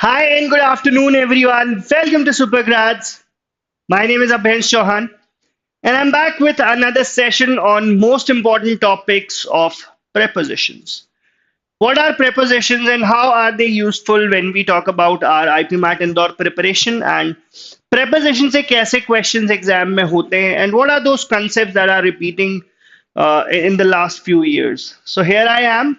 Hi and good afternoon, everyone. Welcome to Supergrads. My name is Abhyansh Sir, and I'm back with another session on most important topics of prepositions. What are prepositions and how are they useful when we talk about our IPMAT Indore preparation and preposition से कैसे questions exam में होते हैं and what are those concepts that are repeating in the last few years. So here I am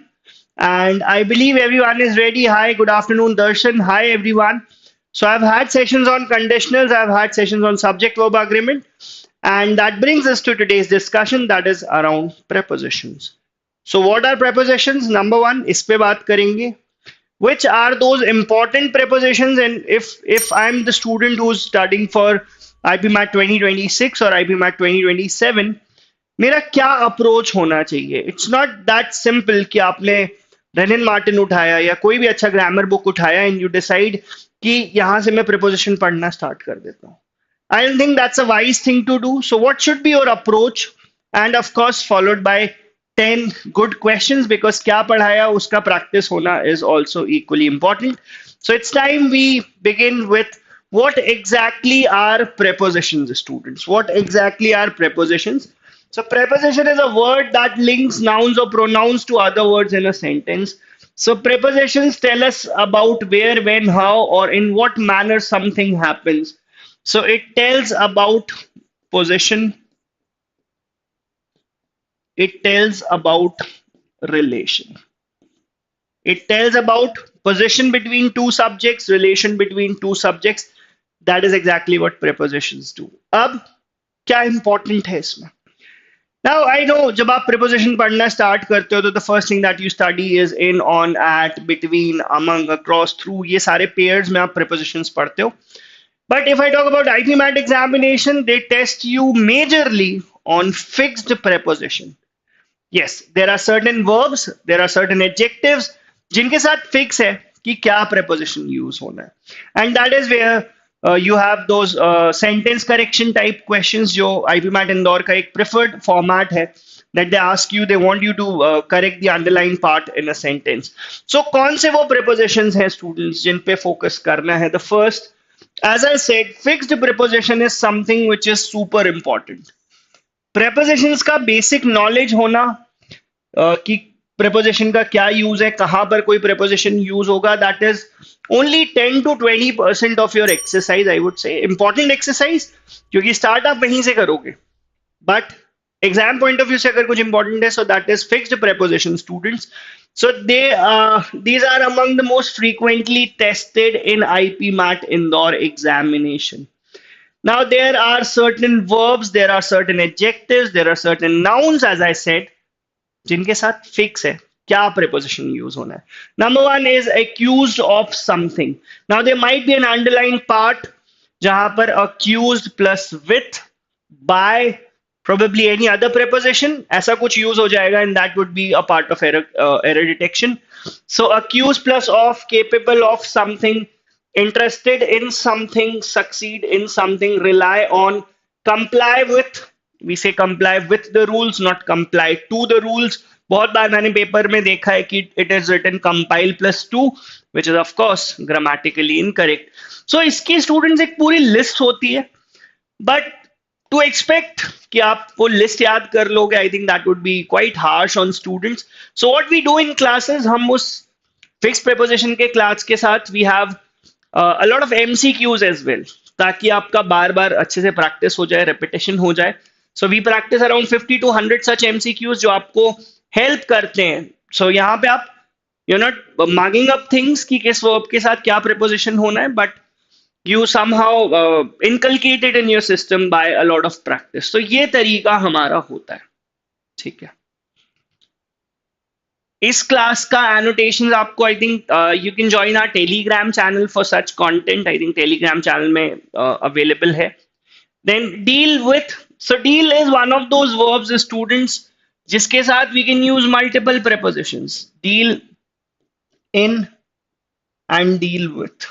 and I believe everyone is ready. Hi, good afternoon, Darshan. Hi, everyone. So I've had sessions on conditionals, I've had sessions on subject verb agreement, and that brings us to today's discussion that is around prepositions. So what are prepositions? Number one, इस पे बात करेंगे. Which are those important prepositions? And if I'm the student who's studying for IPMAT 2026 or IPMAT 2027, मेरा क्या approach होना चाहिए? It's not that simple कि आपने रेनिन मार्टिन उठाया या कोई भी अच्छा ग्रामर बुक उठाया एंड यू डिसाइड कि यहां से मैं प्रिपोजिशन पढ़ना स्टार्ट कर देता हूँ. I don't think that's a wise thing to do. So what should be your approach? And of course followed by 10 good questions because क्या पढ़ाया उसका practice होना is also equally important. So it's time we begin with what exactly are prepositions, students. What exactly are prepositions? So preposition is a word that links nouns or pronouns to other words in a sentence. So prepositions tell us about where, when, how, or in what manner something happens. So it tells about position, it tells about relation. It tells about position between two subjects, relation between two subjects. That is exactly what prepositions do. अब क्या important है इसमें? Now I know जब आप preposition पढ़ना start करते हो तो the first thing that you study is in, on, at, between, among, across, through. ये सारे pairs में आप prepositions पढ़ते हो. But if I talk about IPMAT examination, they test you majorly on fixed preposition. Yes, there are certain verbs, there are certain adjectives जिनके साथ fix है कि क्या preposition use होना है. And that is where you have those sentence correction type questions जो IPMAT Indore का एक preferred format है that they ask you, they want you to correct the underlined part in a sentence. So कौन से वो prepositions हैं students जिन पे focus करना है? The first, as I said, fixed preposition is something which is super important. Prepositions का basic knowledge होना कि preposition का क्या use है, कहाँ पर कोई preposition use होगा, that is only 10 to 20% of your exercise, I would say. Important exercise क्योंकि start आप वहीं से करोगे. But exam point of view से अगर कुछ important है, so that is fixed preposition, students. So these are among the most frequently tested in IPMAT Indore examination. Now there are certain verbs, there are certain adjectives, there are certain nouns, as I said, जिनके साथ fix है क्या preposition use होना है. Number one is accused of something. Now there might be an underlined part जहां पर accused plus with, by, probably any other preposition ऐसा कुछ use हो जाएगा and that would be a part of error detection. So accused plus of, capable of something, interested in something, succeed in something, rely on, comply with. We say comply with the rules, not comply to the rules. बहुत बार मैंने paper में देखा है कि it is written compile plus to, which is of course grammatically incorrect. So इसकी students एक पूरी list होती है, but to expect कि आप वो list याद कर लोगे, I think that would be quite harsh on students. So what we do in classes, हम उस fixed preposition के class के साथ we have a lot of MCQs as well, ताकि आपका बार बार अच्छे से practice हो जाए, repetition हो जाए. So we practice around 50 to 100 such MCQs जो आपको help करते हैं. So यहाँ पे आप you're not mugging up things कि किस verb के साथ क्या preposition होना है, but you somehow inculcate it in your system by a lot of practice. So ये तरीका हमारा होता है. ठीक है. इस क्लास का annotations आपको I think you can join our Telegram channel for such content. I think Telegram channel में available है. Then deal with. So deal is one of those verbs, students, जिसके साथ we can use multiple prepositions. Deal, in, and deal with.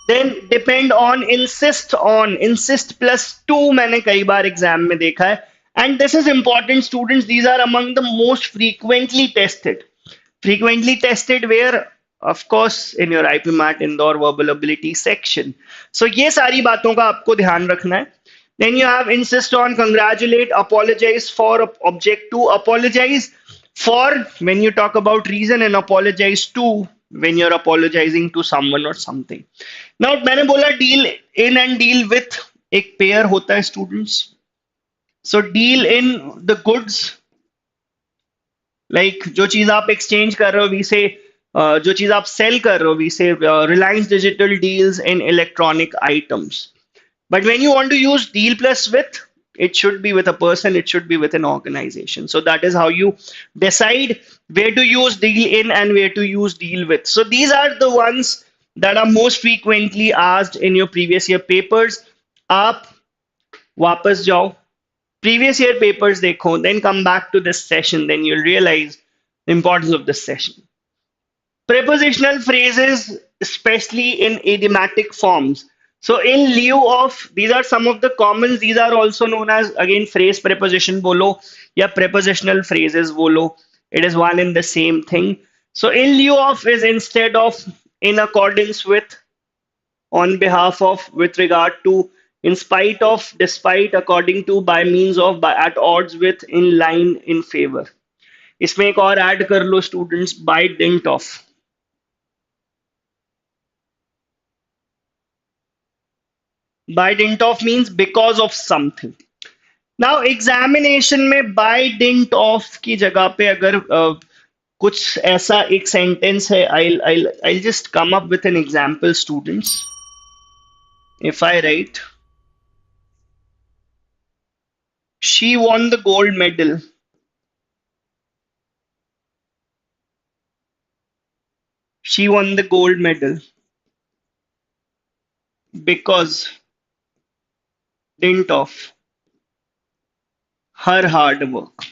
Then depend on, insist on, insist plus to मैंने कई बार exam में देखा है. And this is important, students. These are among the most frequently tested. Frequently tested where Of course, in your IPMAT Indore verbal ability section. So ये सारी बातों का आपको ध्यान रखना है. Then you have insist on, congratulate, apologize for, object to, apologize for when you talk about reason, and apologize to when you're apologizing to someone or something. Now मैंने बोला deal in and deal with एक pair होता है students. So deal in the goods, like जो चीज आप exchange कर रहे हो वी से, जो चीज आप सेल कर रहे हो we say, Reliance digital deals in electronic items. But when you want to use deal plus with, it should be with a person, it should be with an organization. So that is how you decide where to use deal in and where to use deal with. So these are the ones that are most frequently asked in your previous year papers. आप वापस जाओ, previous year papers देखो, then come back to this session, then you'll realize the importance of this session. Prepositional phrases, especially in idiomatic forms. So in lieu of, these are some of the commons, these are also known as, again, phrase preposition bolo, या prepositional phrases bolo. It is one and the same thing. So in lieu of is instead of, in accordance with, on behalf of, with regard to, in spite of, despite, according to, by means of, by, at odds with, in line, in favor. इसमें एक और add कर लो students, by dint of. By dint of means because of something. Now examination में by dint of की जगह पे अगर कुछ ऐसा एक सेंटेंस है, I'll just come up with an example, students. If I write, she won the gold medal she won the gold medal because dint of her hard work.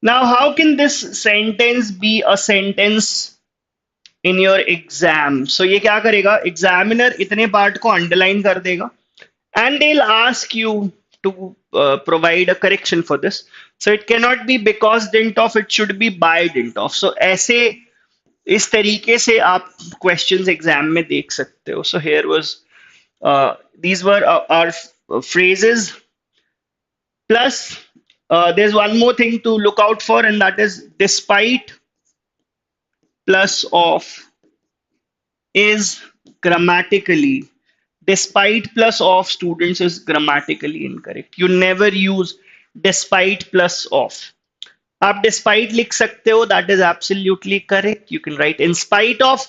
Now how can this sentence be a sentence in your exam? So ये क्या करेगा, examiner इतने part को underline कर देगा and they'll ask you to provide a correction for this. So it cannot be because dint of, it should be by dint of. So ऐसे इस तरीके से आप questions exam में देख सकते हो. So here was these were our phrases. Plus there's one more thing to look out for, and that is despite plus of is grammatically, despite plus of, students, is grammatically incorrect. You never use despite plus of. आप despite लिख सकते हो, that is absolutely correct. You can write in spite of,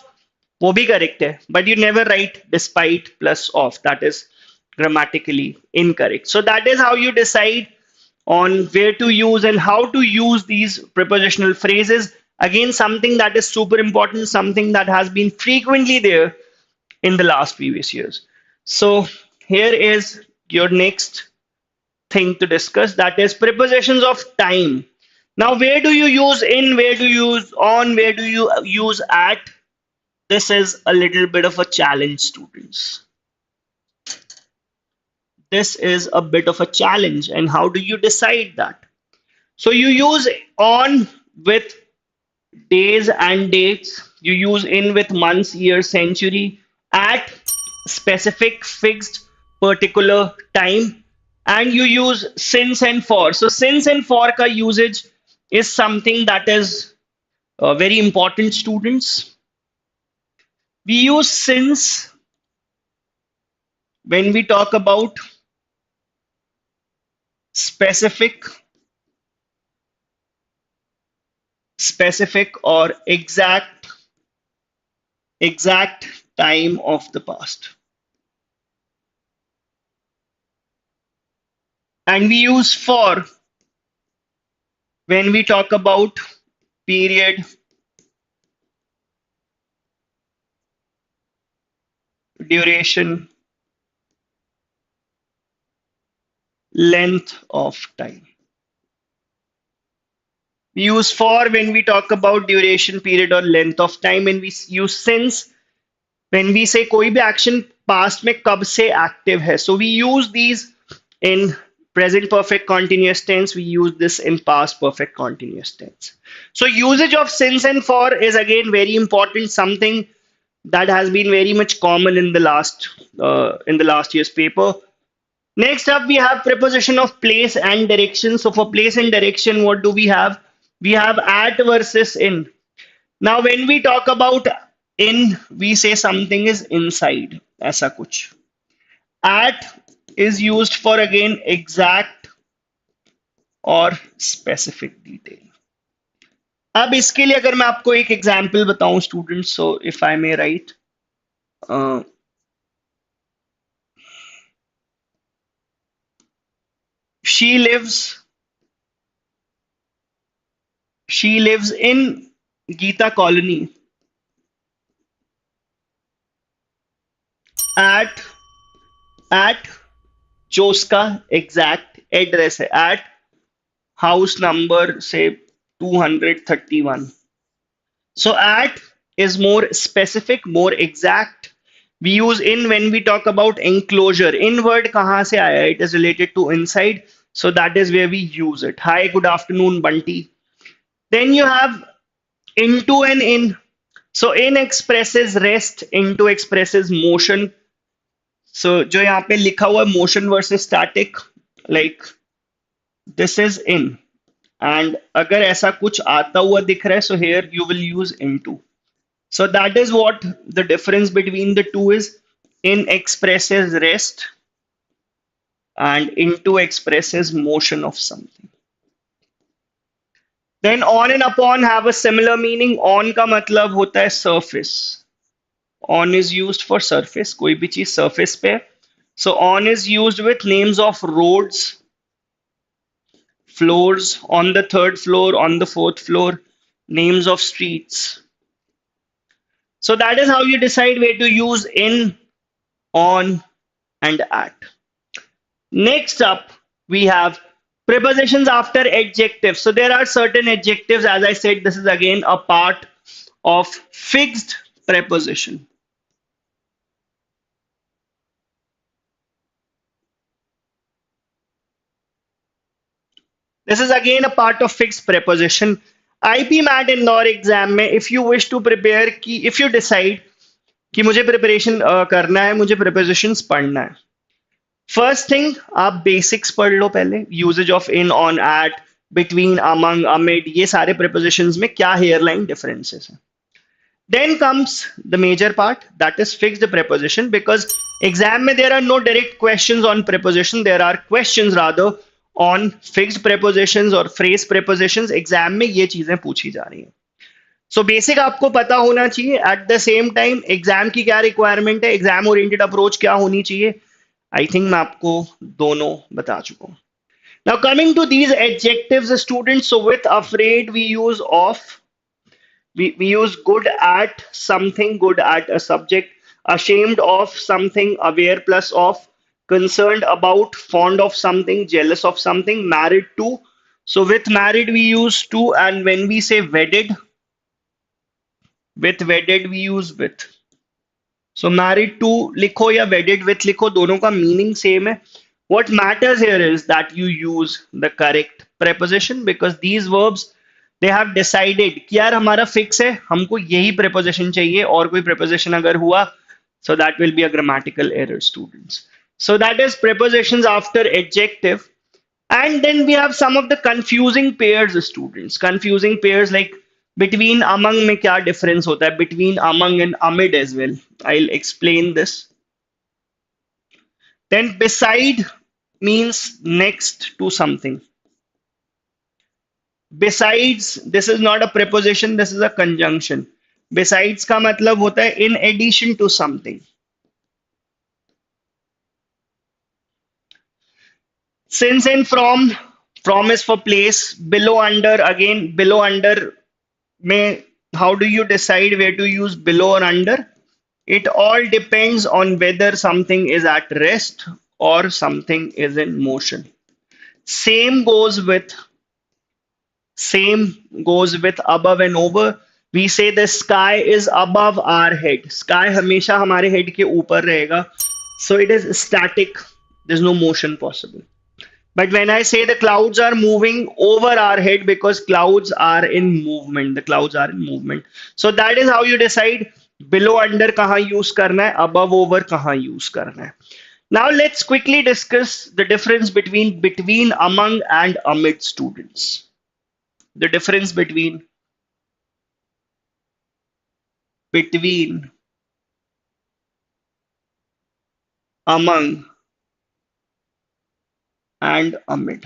वो भी correct है, but you never write despite plus of. That is grammatically incorrect. So that is how you decide on where to use and how to use these prepositional phrases. Again, something that is super important, something that has been frequently there in the last previous years. So here is your next thing to discuss, that is prepositions of time. Now, where do you use in, where do you use on, where do you use at? This is a little bit of a challenge, students. This is a bit of a challenge, and how do you decide that? So you use on with days and dates, you use in with months, years, century, at specific, fixed, particular time, and you use since and for. So since and for ka usage is something that is very important, students. We use since when we talk about specific or exact time of the past. And we use for when we talk about period, duration, length of time. We use for when we talk about duration, period, or length of time, and we use since when we say कोई भी action past में कब से active है. So we use these in present perfect continuous tense, we use this in past perfect continuous tense. So usage of since and for is again very important, something that has been very much common in the last year's paper. Next up, we have preposition of place and direction. So for place and direction, what do we have? We have at versus in. Now, when we talk about in, we say something is inside. ऐसा कुछ. At is used for again exact और specific detail. अब इसके लिए अगर मैं आपको एक एग्जाम्पल बताऊं students, so if I may right, she lives in Geeta colony at जो उसका एग्जैक्ट एड्रेस है, एट हाउस नंबर से 231. So at is more specific, more exact. We use in when we talk about enclosure. In word कहाँ से आया? It is related to inside. So that is where we use it. Hi, good afternoon, Bunty. Then you have into and in. So in expresses rest, into expresses motion. So जो यहाँ पे लिखा हुआ है motion versus static, like this is in. And अगर ऐसा कुछ आता हुआ दिख रहा है, so here you will use into. So that is what the difference between the two is. In expresses rest and into expresses motion of something. Then on and upon have a similar meaning. On का मतलब होता है surface. On is used for surface. कोई भी चीज surface पे. So on is used with names of roads, floors, on the third floor, on the fourth floor, names of streets. So that is how you decide where to use in, on, and at. Next up, we have prepositions after adjectives. So there are certain adjectives. As I said, this is again a part of fixed preposition. This is again a part of fixed preposition. IPMAT Indore exam में if you wish to prepare कि if you decide कि मुझे preparation करना है, मुझे prepositions पढ़ना है. First thing, आप basics पढ़ लो पहले. Usage of in, on, at, between, among, amid, ये सारे prepositions में क्या hairline differences हैं. Then comes the major part, that is fixed preposition, because exam में there are no direct questions on preposition. There are questions rather on fixed prepositions or phrase prepositions. Exam में ये चीजें पूछी जा रही हैं. So basic आपको पता होना चाहिए. At the same time exam की क्या रिक्वायरमेंट है, एग्जाम ओरिएंटेड अप्रोच क्या होनी चाहिए, आई थिंक मैं आपको दोनों बता चुका हूं. Now coming to these adjectives students, so with afraid we use of, we use good at something, good at a subject, ashamed of something, aware plus of, concerned about, fond of something, jealous of something, married to. So with married we use to, and when we say wedded, with wedded we use with. So married to लिखो या wedded with लिखो, दोनों का meaning same है. What matters here is that you use the correct preposition, because these verbs they have decided कि यार हमारा fix है, हमको यही preposition चाहिए, और कोई preposition अगर हुआ, so that will be a grammatical error, students. So that is prepositions after adjective. And then we have some of the confusing pairs, students. Confusing pairs like between, among में क्या difference होता है, between, among and amid as well. I'll explain this. Then beside means next to something. Besides, this is not a preposition, this is a conjunction. Besides का मतलब होता है in addition to something. Since and from is for place. Below, under, again below, under में how do you decide where to use below or under? It all depends on whether something is at rest or something is in motion. Same goes with above and over. We say the sky is above our head. Sky हमेशा हमारे head के ऊपर रहेगा. So it is static. There's no motion possible. But when I say the clouds are moving over our head, because clouds are in movement, the clouds are in movement. So that is how you decide below under kahan use karna hai, above over kahan use karna hai. Now let's quickly discuss the difference between, among, and amid students. The difference between, among, and amid.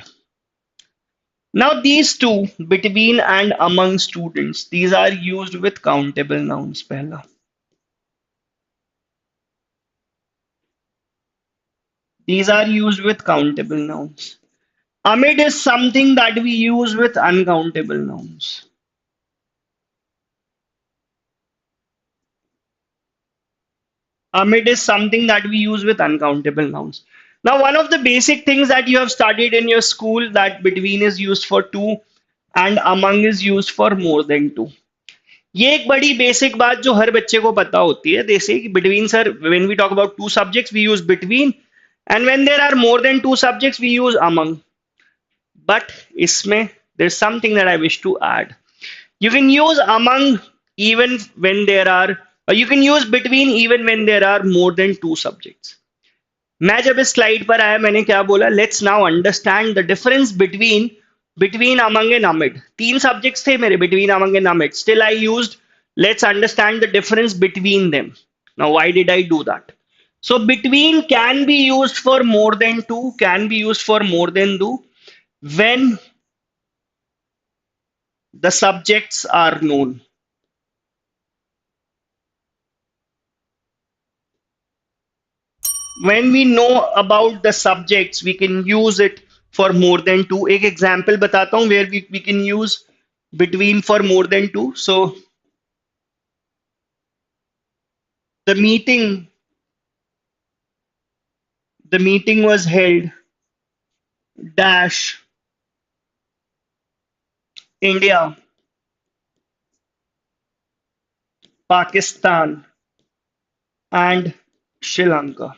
Now these two, between and among students, these are used with countable nouns. Pehla. These are used with countable nouns. Amid is something that we use with uncountable nouns. Amid is something that we use with uncountable nouns. Now, one of the basic things that you have studied in your school, that between is used for two and among is used for more than two. ये एक बड़ी basic बात जो हर बच्चे को पता होती है. They say between, sir, when we talk about two subjects we use between, and when there are more than two subjects we use among. But इसमें there's something that I wish to add. You can use among even when there are, or you can use between even when there are more than two subjects. मैं जब इस slide पर आया मैंने क्या बोला, let's now understand the difference between among and amid. तीन subjects थे मेरे between among and amid. Still I used let's understand the difference between them. Now why did I do that? So between can be used for more than two, can be used for more than two when the subjects are known. When we know about the subjects we can use it for more than two. एक example बताता हूँ where we can use between for more than two. So the meeting the meeting was held dash India, Pakistan, and Sri Lanka.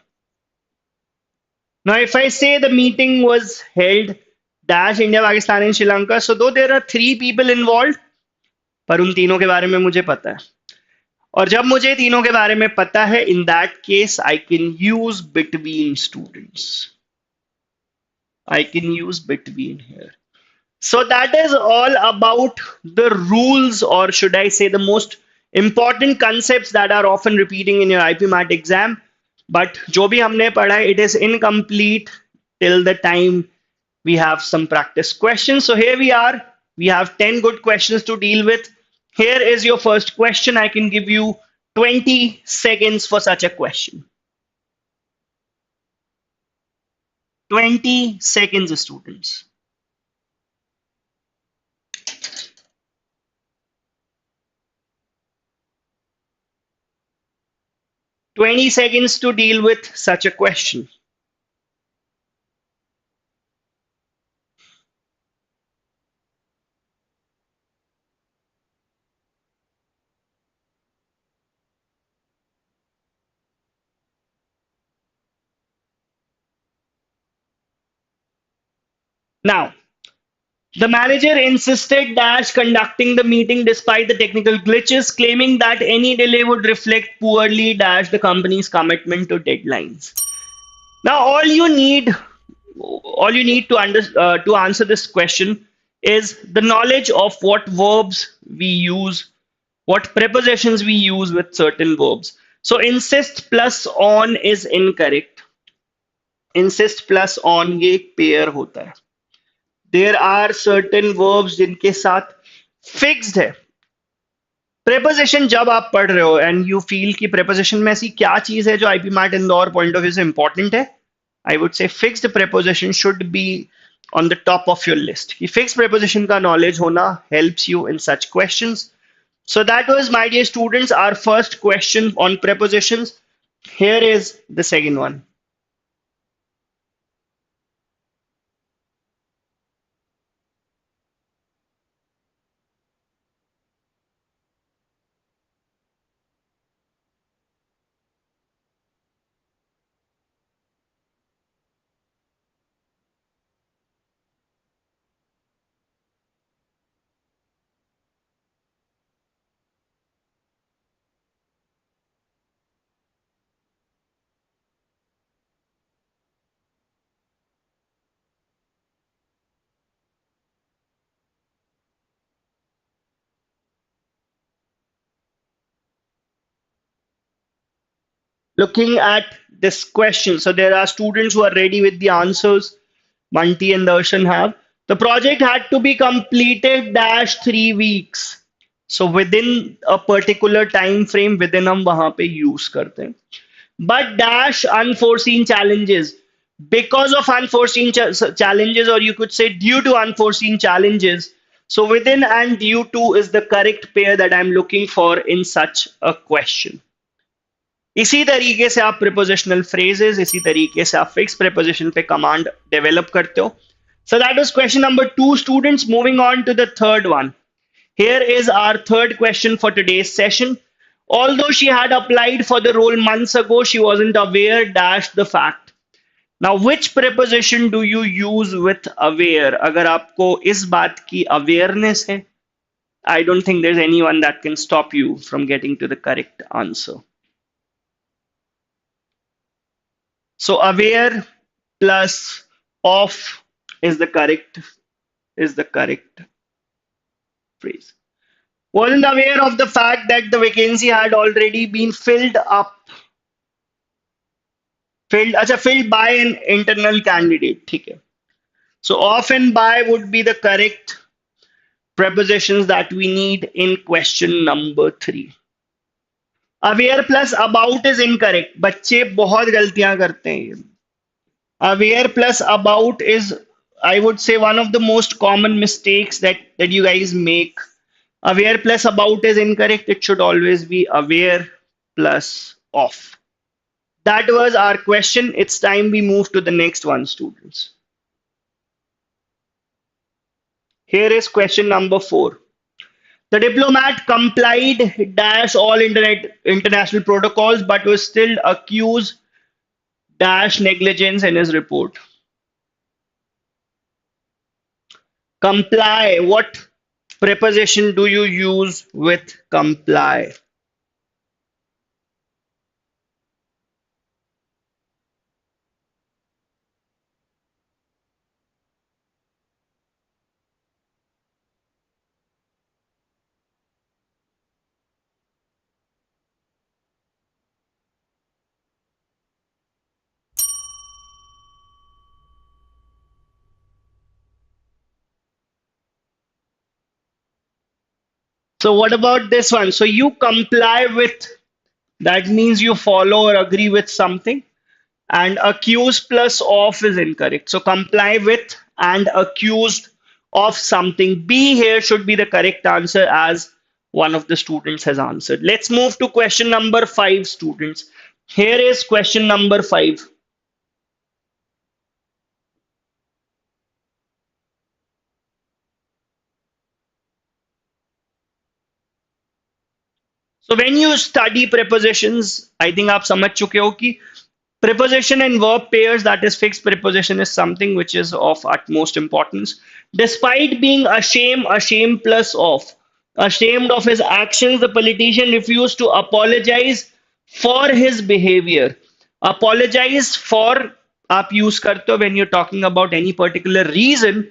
Now if I say the meeting was held dash India, Pakistan, and Sri Lanka, so though there are three people involved, पर उन तीनों के बारे में मुझे पता है. और जब मुझे तीनों के बारे में पता है, in that case I can use between students. I can use between here. So that is all about the rules, or should I say, the most important concepts that are often repeating in your IPMAT exam. But जो भी हमने पढ़ा है, it is incomplete till the time we have some practice questions. So here we are. We have 10 good questions to deal with. Here is your first question. I can give you 20 seconds for such a question. 20 seconds, students. 20 seconds to deal with such a question. Now, the manager insisted dash conducting the meeting despite the technical glitches, claiming that any delay would reflect poorly dash the company's commitment to deadlines. Now, all you need to answer this question is the knowledge of what verbs we use, what prepositions we use with certain verbs. So, insist plus on is incorrect. Insist plus on ये एक pair होता है. There are certain verbs जिनके साथ fixed है. Preposition जब आप पढ़ रहे हो एंड यू फील कि प्रेपोजिशन में ऐसी क्या चीज है जो IPMAT Indore point of view से इंपॉर्टेंट है, I would say fixed preposition should be on the top of your list. कि फिक्स्ड प्रेपोजिशन का नॉलेज होना helps you in such questions. So that was, my dear students, our first question on prepositions. Here is the second one. Looking at this question, so there are students who are ready with the answers. Manti and Darshan have. The project had to be completed dash 3 weeks. So within a particular time frame, within हम वहां पे use करते हैं. But dash unforeseen challenges. Because of unforeseen challenges, or you could say due to unforeseen challenges. So within and due to is the correct pair that I'm looking for in such a question. इसी तरीके से आप prepositional phrases, इसी तरीके से आप fix preposition पे command develop करते हो. So that was question number 2, students. Moving on to the third one. Here is our third question for today's session. Although she had applied for the role months ago, she wasn't aware dash the fact. Now, which preposition do you use with aware? अगर आपको इस बात की awareness है, I don't think there's anyone that can stop you from getting to the correct answer. So aware plus of is the correct phrase. Wasn't aware of the fact that the vacancy had already been filled up. Filled by an internal candidate. ठीक है. So of and by would be the correct prepositions that we need in question number 3. Aware plus about is incorrect. बच्चे बहुत गलतियां करते हैं ये. Aware plus about is, I would say, one of the most common mistakes that you guys make. Aware plus about is incorrect. It should always be aware plus of. That was our question. It's time we move to the next one, students. Here is question number 4. The diplomat complied dash all international protocols but was still accused dash negligence in his report. Comply. What preposition do you use with comply? So what about this one? So you comply with, that means you follow or agree with something. And accused plus of is incorrect. So comply with and accused of something. B here should be the correct answer as one of the students has answered. Let's move to question number 5, students. Here is question number 5. So when you study prepositions, I think आप समझ चुके हो कि preposition and verb pairs, that is fixed preposition, is something which is of utmost importance. Despite being ashamed plus of, ashamed of his actions, the politician refused to apologize for his behavior. Apologize for आप use करते हो when you're talking about any particular reason,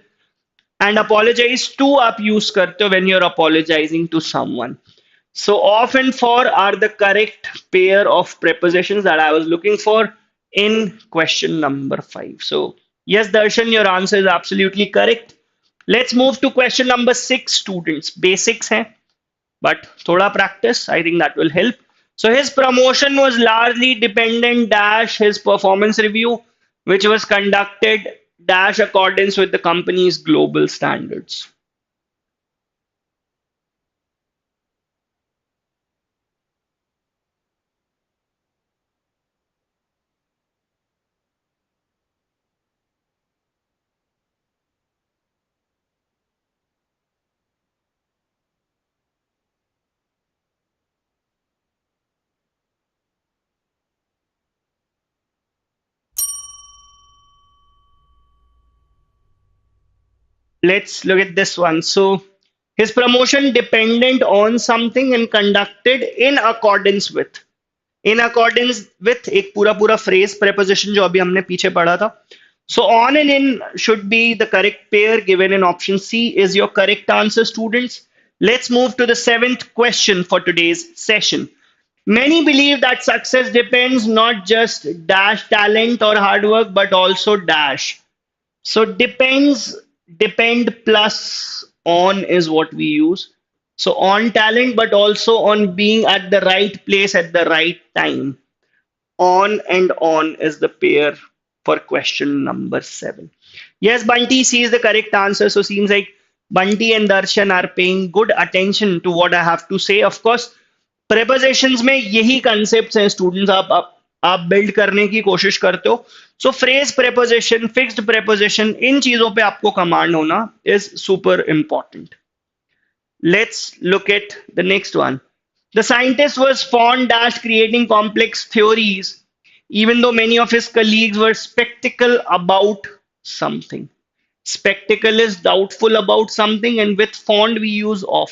and apologize to आप use करते हो when you're apologizing to someone. So of and for are the correct pair of prepositions that I was looking for in question number 5. So yes, Darshan, your answer is absolutely correct. Let's move to question number 6, students. Basics hai, but thoda practice, I think that will help. So his promotion was largely dependent dash his performance review, which was conducted dash accordance with the company's global standards. Let's look at this one. So his promotion dependent on something and conducted in accordance with. In accordance with एक पूरा पूरा phrase preposition जो अभी हमने पीछे पढ़ा था. So on and in should be the correct pair given in option C is your correct answer, students. Let's move to the 7th question for today's session. Many believe that success depends not just dash talent or hard work, but also dash. So depend plus on is what we use. So on talent, but also on being at the right place at the right time. On and on is the pair for question number 7. Yes, Bunty C is the correct answer. So seems like Bunty and Darshan are paying good attention to what I have to say. Of course, prepositions में यही concepts हैं students आप build करने की कोशिश करते हो. So phrase preposition, fixed preposition इन चीजों पे आपको command होना is super important. Let's look at the next one. The scientist was fond dash creating complex theories, even though many of his colleagues were skeptical about something. Spectacle is doubtful about something, and with fond we use of.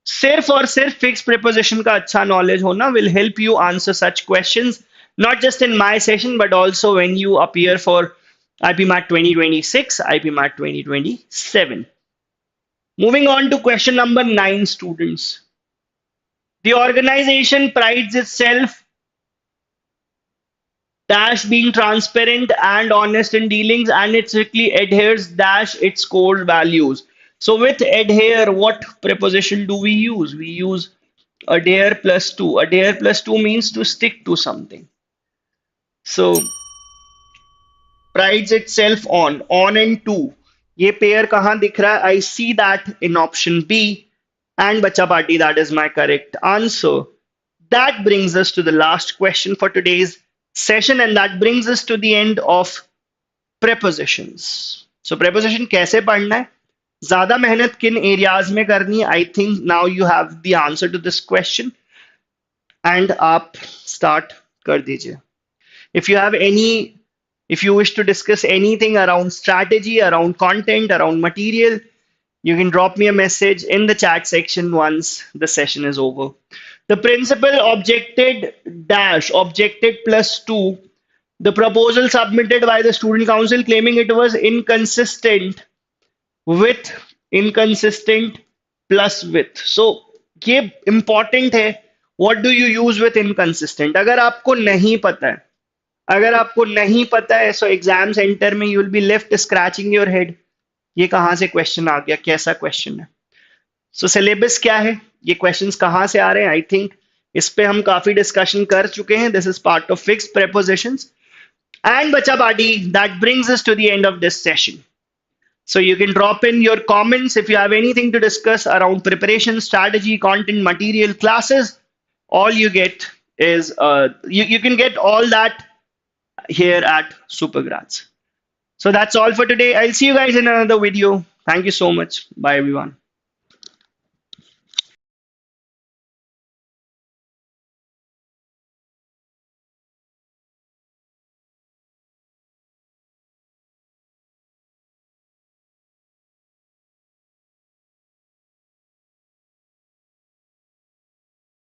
सिर्फ और सिर्फ fix preposition का अच्छा knowledge होना will help you answer such questions, not just in my session, but also when you appear for IPMAT 2026, IPMAT 2027. Moving on to question number 9, students. The organization prides itself dash being transparent and honest in dealings, and it strictly adheres dash its core values. So with adhere, what preposition do we use? We use adhere plus to. Adhere plus to means to stick to something. So prides itself on and to. ये pair कहाँ दिख रहा है? I see that in option B. And Bacha Party, that is my correct answer. That brings us to the last question for today's session, and that brings us to the end of prepositions. So preposition कैसे पढ़ना है? ज़्यादा मेहनत किन areas में करनी है? I think now you have the answer to this question, and आप start कर दीजिए. If you have any, if you wish to discuss anything around strategy, around content, around material, you can drop me a message in the chat section once the session is over. The principal objected dash, objected plus 2, the proposal submitted by the student council claiming it was inconsistent with inconsistent plus with. So ये important है. What do you use with inconsistent? अगर आपको नहीं पता है, अगर आपको नहीं पता है, so exam center में you will be left scratching your head. ये कहाँ से क्वेश्चन आ गया, कैसा क्वेश्चन है? सो सिलेबस क्या है, ये क्वेश्चंस कहाँ से आ रहे हैं? आई थिंक इस पे हम काफी डिस्कशन कर चुके हैं. This is part of fixed prepositions. And बच्चा party, that brings us to the end of this session. So you can drop in your comments if you have anything to discuss around preparation, strategy, content, material, classes. All you get is you can get all that here at Supergrads. So that's all for today. I'll see you guys in another video. Thank you so much. Bye everyone.